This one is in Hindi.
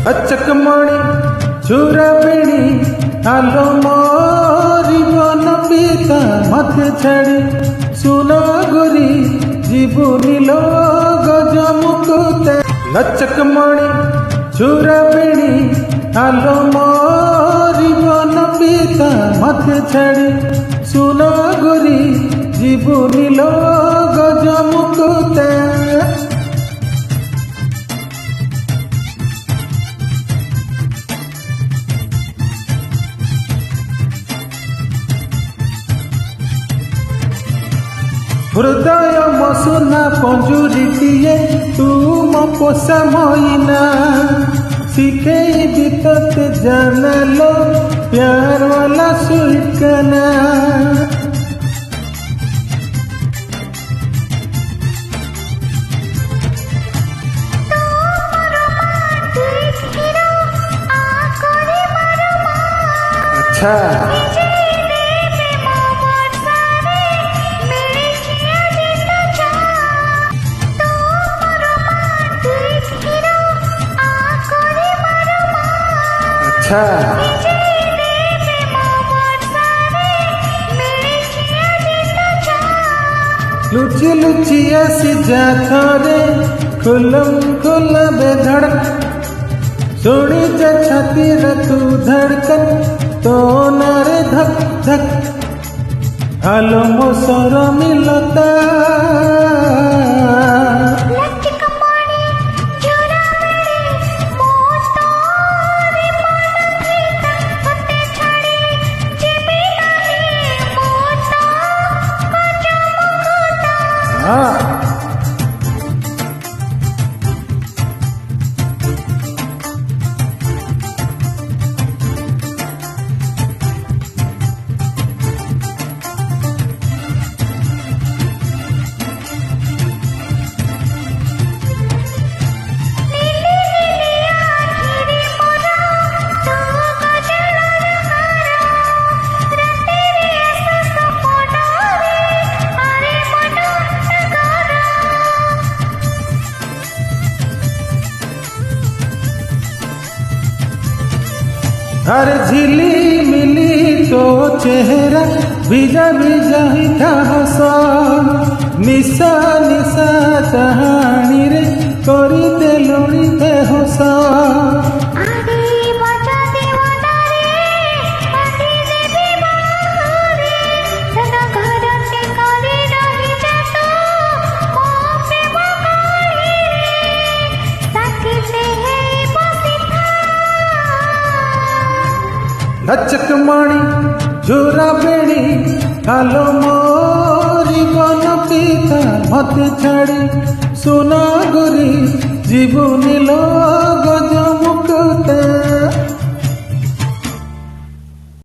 अचकमणि चूराबिणी आलो मोरी बन पिता मत छाड़ी सुना गोरी जीवनी लो गजमुकुते लचकमणि चूराबिणी आलो मोरी बन पिता मत छाड़ी सुना गोरी जीवनी लो गजमुकुते हृदय मसुना पंजुरीटिए तू मो पोषा मोइना सीखे बीतत जाना लो प्यार वाला सुलकना अच्छा लुची लुची आसी जा थोरे खुलम खुला बेधड़क सुनी जा छाती तू धड़कन तो नारे धक धक आलो मोसर मिलता अरे झिली मिली तो चेहरा भिजा भिजा ही था हसा निशा निशा चाहानी रे करी दे लोड़ी दे हसा लचकमणि चूराबिणी आलो मोरी बन पिता मत छाड़ी सुना गोरी जीवनी लो गजम